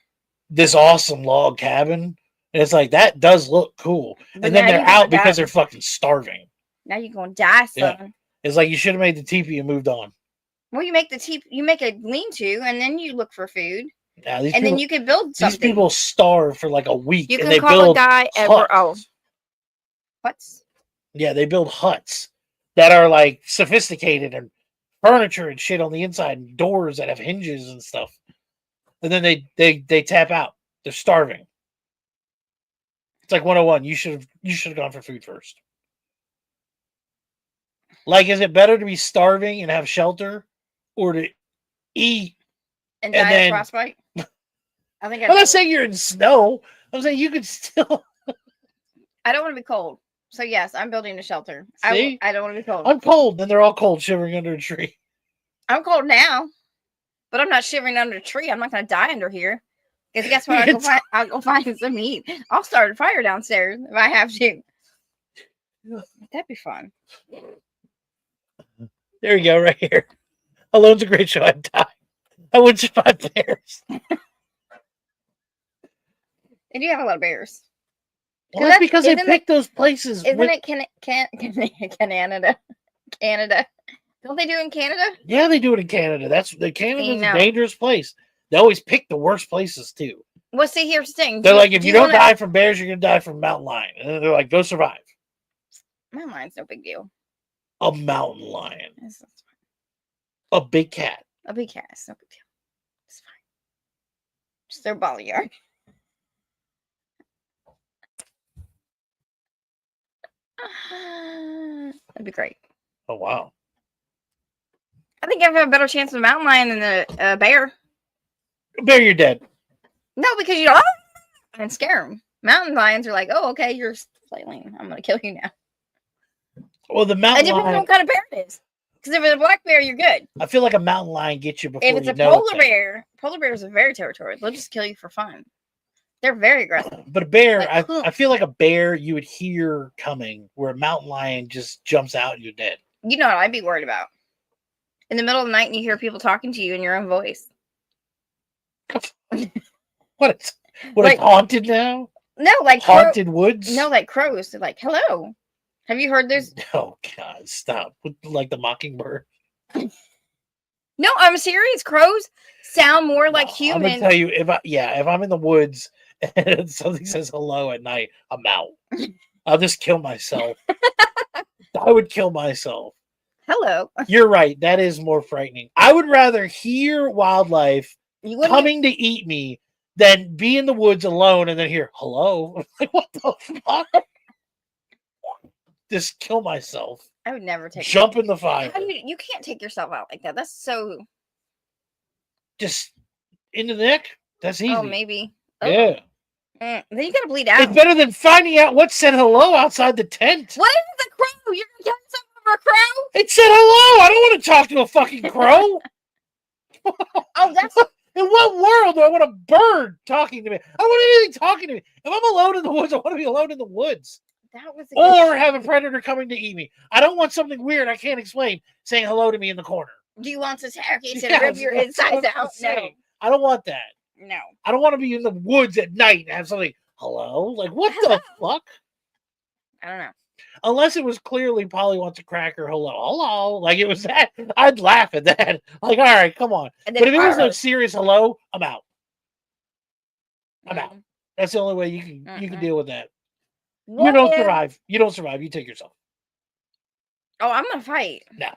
this awesome log cabin, and it's like that does look cool, But and then now they're you gonna out because die. they're fucking starving. Now you're gonna die, son. Yeah. It's like you should have made the teepee and moved on. Well, you make you make a lean-to, and then you look for food, Now these and people, then you can build these something. people starve for like a week, You and can they call a build guy at huts. oh, huts. Yeah, they build huts that are like sophisticated and furniture and shit on the inside, and doors that have hinges and stuff. And then they tap out. They're starving. It's like 101. You should have gone for food first. Like, is it better to be starving and have shelter, or to eat? And And die then- of frostbite. I think I'm not saying you're in snow. I'm saying you could still. I don't want to be cold. So yes, I'm building a shelter. See? I don't want to be cold. I'm cold, and they're all cold, shivering under a tree. I'm cold now, but I'm not shivering under a tree. I'm not going to die under here. Because guess what? I'll go find some heat. I'll start a fire downstairs if I have to. That'd be fun. There you go, right here. Alone's a great show. I'd die. I wouldn't survive bears. They do have a lot of bears. Well, that's because they isn't pick those places. Isn't with- it Canada? Canada. Don't they do it in Canada? Yeah, they do it in Canada. Canada's know. a dangerous place. They always pick the worst places too. Well, see, here's the thing. They're like, if you don't wanna- die from bears, you're gonna die from mountain lion. And they're like, go survive. Mountain lion's no big deal. A mountain lion, It's fine. a big cat. A big cat. It's no big deal. It's fine. Just their ball yard. That'd be great. Oh wow. I think I have a better chance of a mountain lion than a bear. Bear, you're dead. No, because you don't and scare them. Mountain lions are like, oh, okay, you're slightly. I'm gonna kill you now. Well, the It mountain depends on lion. what kind of bear it is. Because if it's a black bear, you're good. I feel like a mountain lion gets you before If it's you a know polar it. polar bears are very territorial. They'll just kill you for fun. They're very aggressive. But a bear, Like, I feel like a bear you would hear coming, where a mountain lion just jumps out and you're dead. You know what I'd be worried about? In the middle of the night and you hear people talking to you in your own voice. What? It's Like- haunted now? No, like Haunted woods? No, like crows. They're like, hello. Have you heard this? Oh God, stop! With, like the mockingbird. No, I'm serious. Crows sound more like No, I'm humans. gonna tell you if I'm in the woods and something says hello at night, I'm out. I'll just kill myself. I would kill myself. Hello. You're right. That is more frightening. I would rather hear wildlife You wouldn't coming to eat me than be in the woods alone and then hear hello. Like, what the fuck? Just kill myself. I would never take Jump in the fire. How do you can't take yourself out like that. That's so Just into the neck. That's easy. oh maybe. Oh, Yeah. then you gotta bleed out. It's better than finding out what said hello outside the tent. What if it's a crow? You're gonna kill yourself over a crow? It said hello. I don't want to talk to a fucking crow. Oh, that's In what world do I want a bird talking to me? I don't want anything talking to me. If I'm alone in the woods, I want to be alone in the woods. that was a good Or shot. have a predator coming to eat me. I don't want something weird I can't explain saying hello to me in the corner. Do you want to staircase and Yes, rip your that's what insides I'm out? No. saying. I don't want that. No. I don't want to be in the woods at night and have something, hello? Like, what the fuck? I don't know. Unless it was clearly Polly wants a cracker, hello. Like, it was that, I'd laugh at that. Like, all right, come on. And But if it was ours- a serious hello, I'm out. I'm out. Mm. That's the only way you can Mm-mm. deal with that. What You don't if- survive. You don't survive. You take yourself. Oh, I'm gonna fight. No.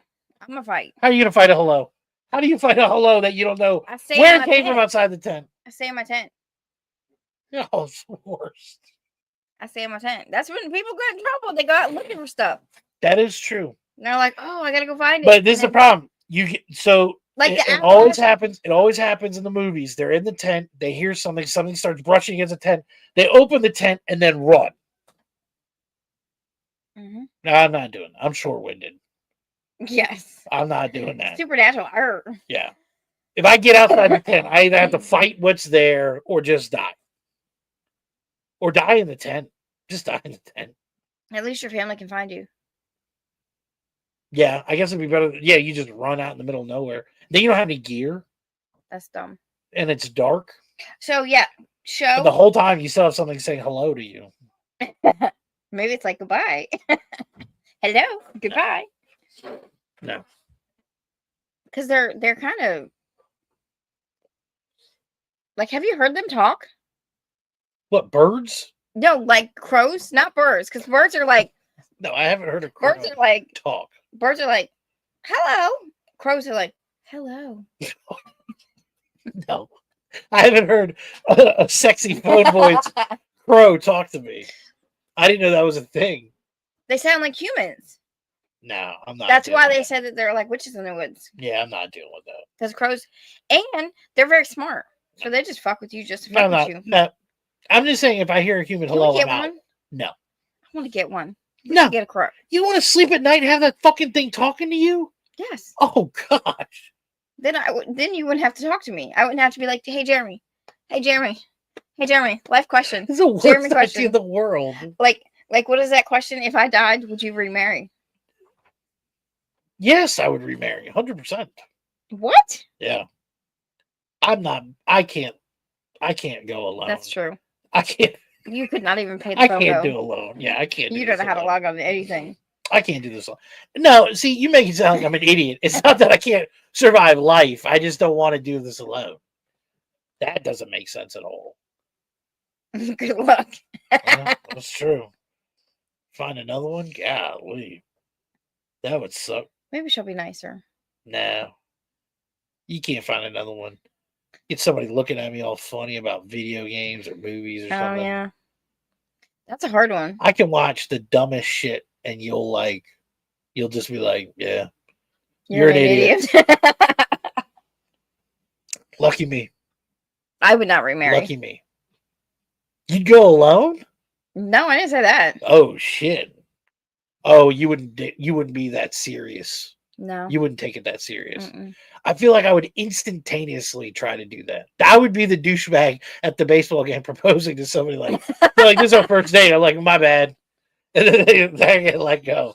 I'm gonna fight. How are you gonna fight a hello? How do you fight a hello that you don't know I stay where in it my came from tent. outside the tent? I stay in my tent. Oh, it's the worst. I stay in my tent. That's when people get in trouble. They go out looking for stuff. That is true. And they're like, "Oh, I gotta go find it." But this is the And problem. You get so Like it, the it always avalanche- happens. It always happens in the movies. They're in the tent. They hear something. Something starts brushing against the tent. They open the tent and then run. Mhm. No, I'm not doing that. I'm short-winded. Yes. I'm not doing that. Supernatural. Arr. Yeah. If I get outside the tent, I either have to fight what's there or just die. Or die in the tent. Just die in the tent. At least your family can find you. Yeah, I guess it'd be better. Yeah, you just run out in the middle of nowhere. Then you don't have any gear That's dumb. and it's dark. So yeah, show. But the whole time you still have something saying hello to you. Maybe it's like goodbye. Hello, goodbye. No. Because they're kind of like. Have you heard them talk? What, birds? No, like crows, not birds. Because birds are like No, I haven't heard a crow birds are like talk. birds are like hello. Crows are like hello. No. I haven't heard a sexy phone voice crow talk to me. I didn't know that was a thing. They sound like humans. No, I'm not. That's doing why they that. said that they're like witches in the woods. Yeah, I'm not dealing with that. Because crows, and they're very smart, so they just fuck with you just to No, fuck no, with you. no. I'm just saying if I hear a human Can hello, we get I'm out. one? No. I want to get one. No. Get a crow. You want to sleep at night and have that fucking thing talking to you? Yes. Oh gosh. Then then you wouldn't have to talk to me. I wouldn't have to be like, hey Jeremy, hey Jeremy, hey Jeremy. Life question. This is the worst Jeremy idea question. in the world. Like Like, what is that question? If I died, would you remarry? Yes, I would remarry 100%. What? Yeah. I'm not. I can't go alone. That's true. I can't. You could not even pay the I phone can't bill. do alone. Yeah, I can't. You do don't this know how to alone. log on to anything. I can't do this alone. No, see, you make it sound like I'm an idiot. It's not that I can't survive life. I just don't want to do this alone. That doesn't make sense at all. Good luck. Well, that's true. Find another one? Golly. That would suck. Maybe she'll be nicer. No. You can't find another one. Get somebody looking at me all funny about video games or movies or Oh something. yeah, that's a hard one. I can watch the dumbest shit and you'll just be like, yeah, you're an idiot. Lucky me. I would not remarry. Lucky me. You'd go alone? No, I didn't say that. Oh shit. Oh, you wouldn't be that serious. No. You wouldn't take it that serious. Mm-mm. I feel like I would instantaneously try to do that. I would be the douchebag at the baseball game proposing to somebody like, they're like, this is our first date. I'm like, my bad. And then they get let go.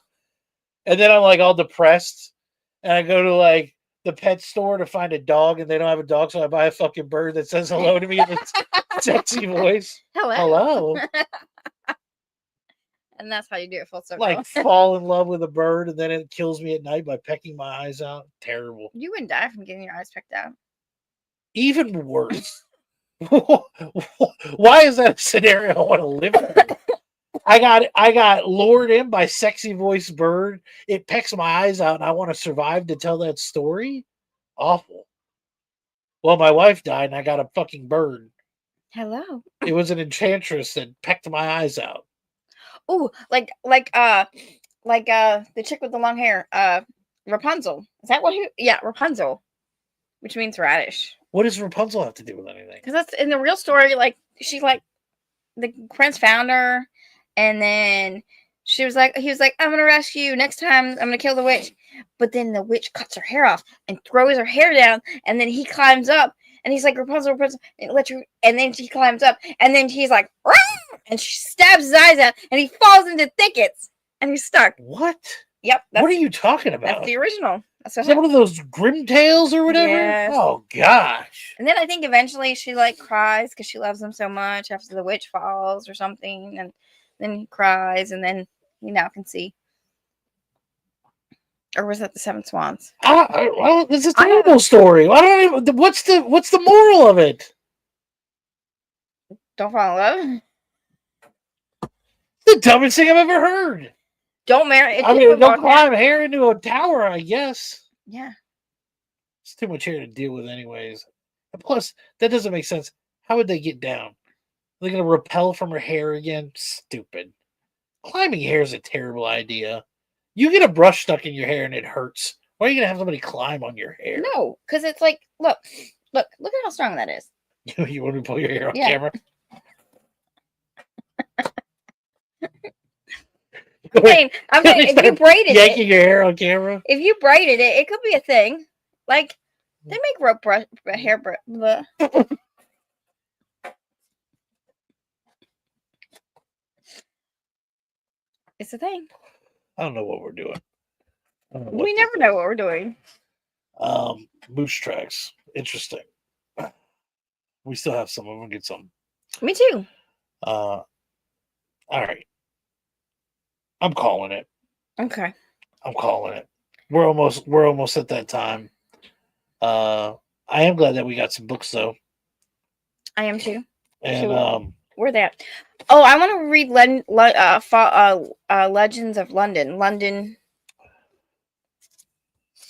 And then I'm like all depressed. And I go to like the pet store to find a dog and they don't have a dog. So I buy a fucking bird that says hello to me in a sexy voice. Hello. Hello. And that's how you do it full circle. Like fall in love with a bird and then it kills me at night by pecking my eyes out. Terrible. You wouldn't die from getting your eyes picked out. Even worse. Why is that a scenario I want to live through? I got lured in by sexy voice bird. It pecks my eyes out and I want to survive to tell that story. Awful. Well, my wife died and I got a fucking bird. Hello. It was an enchantress that pecked my eyes out. Ooh, like the chick with the long hair, Rapunzel. Is that what? Yeah, Rapunzel, which means radish. What does Rapunzel have to do with anything? Because that's in the real story. Like she like the prince found her, and then he was like, I'm gonna rescue you. Next time, I'm gonna kill the witch. But then the witch cuts her hair off and throws her hair down, and then he climbs up, and he's like, Rapunzel, Rapunzel, and then she climbs up, and then he's like, Rah! And she stabs his eyes out, and he falls into thickets, and he's stuck. What? Yep. What are you talking about? That's the original. That's Is that one of those Grim Tales or whatever? Yes. Oh gosh. And then I think eventually she like cries because she loves him so much after the witch falls or something, and then he cries, and then he now can see. Or was that the Seven Swans? Well, this is a terrible story. I don't even. What's the moral of it? Don't fall in love. The dumbest thing I've ever heard. Don't marry. I mean, don't climb hair into a tower, I guess. Yeah. It's too much hair to deal with anyways. And plus, that doesn't make sense. How would they get down? Are they going to repel from her hair again? Stupid. Climbing hair is a terrible idea. You get a brush stuck in your hair and it hurts. Why are you going to have somebody climb on your hair? No, because it's like, look at how strong that is. You want me to pull your hair on Yeah. camera? I'm saying if you braided yanking it, your hair on camera. if you braided it, it could be a thing. Like they make rope hair. It's a thing. I don't know what we're doing. We never know what we're doing. Moose tracks. Interesting. We still have some. I'm gonna get some. Me too. All right. I'm calling it. Okay. I'm calling it. We're almost at that time. I am glad that we got some books though. I am too. And Where that? Oh, I want to read Legends of London. London.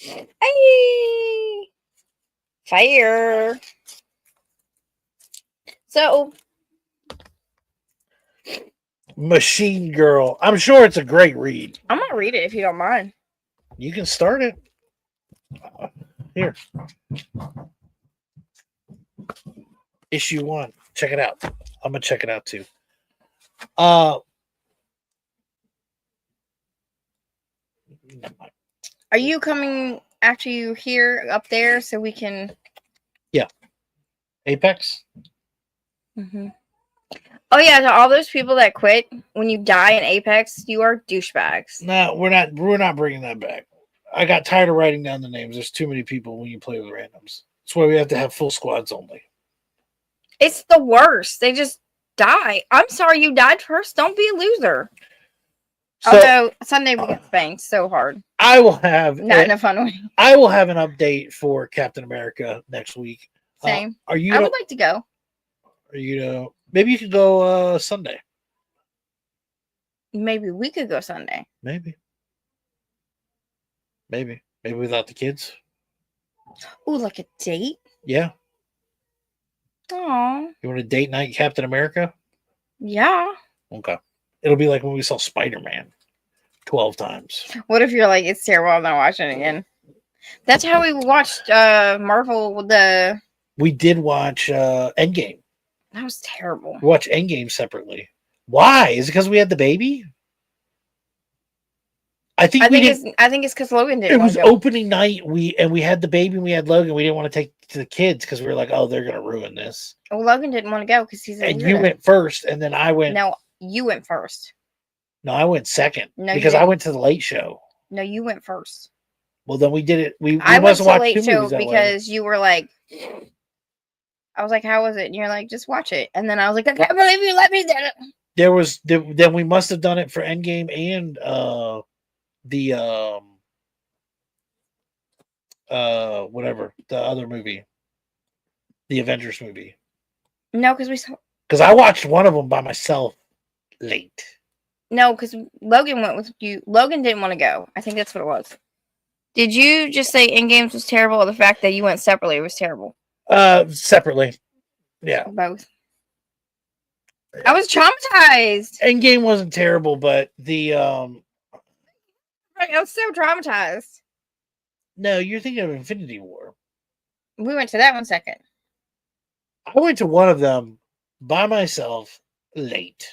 Hey, fire. So, Machine Girl. I'm sure it's a great read. I'm gonna read it if you don't mind. You can start it. Here. Issue 1. Check it out. I'm gonna check it out too. Are you coming after you here up there so we can? Apex. Mm-hmm. Oh yeah, to all those people that quit when you die in Apex, you are douchebags. No, we're not. We're not bringing that back. I got tired of writing down the names. There's too many people when you play with randoms. That's why we have to have full squads only. It's the worst. They just die. I'm sorry you died first. Don't be a loser. So Although Sunday we get spanked so hard, I will have not in a fun way. I will have an update for Captain America next week. Same. Are you? I would like to go. Are you? Maybe you could go Sunday. Maybe we could go Sunday. Maybe without the kids. Ooh, like a date? Yeah. Aw. You want a date night, Captain America? Yeah. Okay. It'll be like when we saw Spider-Man 12 times. What if you're like, it's terrible, I'm not watching it again? That's how we watched Marvel with the... We did watch Endgame. That was terrible. We watched Endgame separately. Why? Is it because we had the baby? I think it's because Logan didn't it want was to go. opening night. We had the baby and we had Logan. We didn't want to take to the kids because we were like, oh, they're gonna ruin this. Well, Logan didn't want to go because he's a And weirdo. you went first, and then I went. No, you went first. No, I went second No, you because I didn't. went to the late show. No, you went first. Well, then we did it. We I went must to have watched late two show movies that way. because you were like, I was like, how was it? And you're like, just watch it. And then I was like, I can't believe you let me do it. Then we must have done it for Endgame and the whatever the other movie, the Avengers movie. No, because we saw. Because I watched one of them by myself late. No, because Logan went with you. Logan didn't want to go. I think that's what it was. Did you just say Endgames was terrible, or the fact that you went separately was terrible? Separately. Yeah. Both. I was traumatized. Endgame wasn't terrible, but the I was so traumatized. no, you're thinking of Infinity War. We went to that one second. I went to one of them by myself late.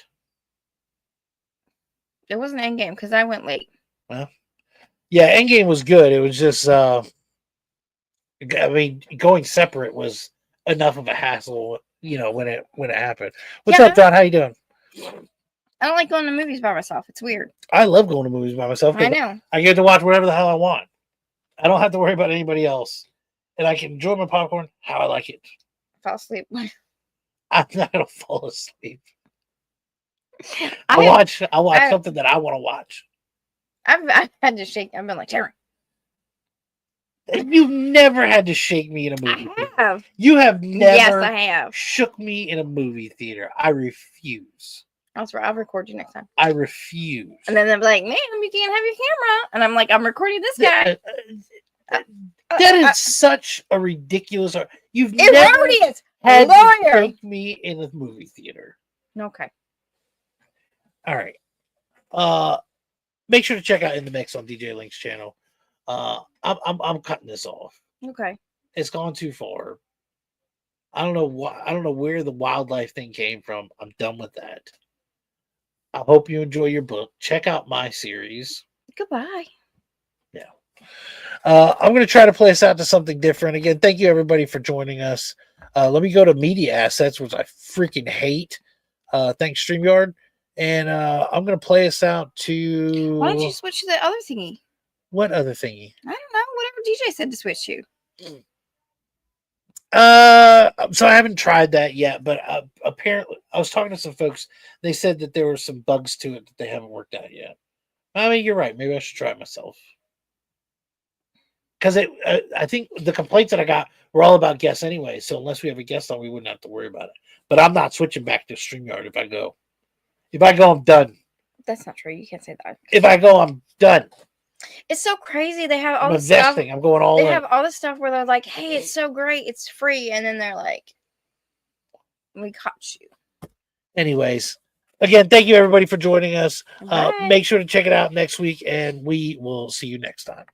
It wasn't Endgame because I went late. Well, yeah, Endgame was good. It was just I mean, going separate was enough of a hassle, when it happened. What's Yeah. up, John? How you doing? I don't like going to movies by myself. It's weird. I love going to movies by myself. 'Cause I know. I get to watch whatever the hell I want. I don't have to worry about anybody else. And I can enjoy my popcorn how I like it. Fall asleep. I'm not gonna fall asleep. I I'll watch I- something that I want to watch. I've had to shake. I've been like, Sharon. You've never had to shake me in a movie I theater. have. You have never Yes, I have. shook me in a movie theater. I refuse. That's right. I'll record you next time. I refuse. And then they're like, ma'am, you can't have your camera. And I'm like, I'm recording this guy. That is such a ridiculous. You've It never already is. had to Lawyer. shake me in a movie theater. Okay. All right. Make sure to check out In the Mix on DJ Link's channel. I'm cutting this off. Okay. It's gone too far. I don't know why. I don't know where the wildlife thing came from. I'm done with that. I hope you enjoy your book. Check out my series. Goodbye. I'm going to try to play us out to something different. Again, thank you everybody for joining us. Let me go to media assets, which I freaking hate. Thanks StreamYard. And I'm going to play us out to... Why don't you switch to the other thingy? What other thingy? I don't know. Whatever DJ said to switch to. So I haven't tried that yet, but apparently I was talking to some folks. They said that there were some bugs to it that they haven't worked out yet. I mean, you're right. Maybe I should try it myself. Because I think the complaints that I got were all about guests anyway. So unless we have a guest on, we wouldn't have to worry about it. But I'm not switching back to StreamYard if I go. If I go, I'm done. That's not true. You can't say that. If I go, I'm done. It's so crazy. They have all I'm this stuff. investing. I'm going all They in. have all this stuff where they're like, hey, it's so great. It's free. And then they're like, we caught you. Anyways, again, thank you everybody for joining us. Bye. Make sure to check it out next week, and we will see you next time.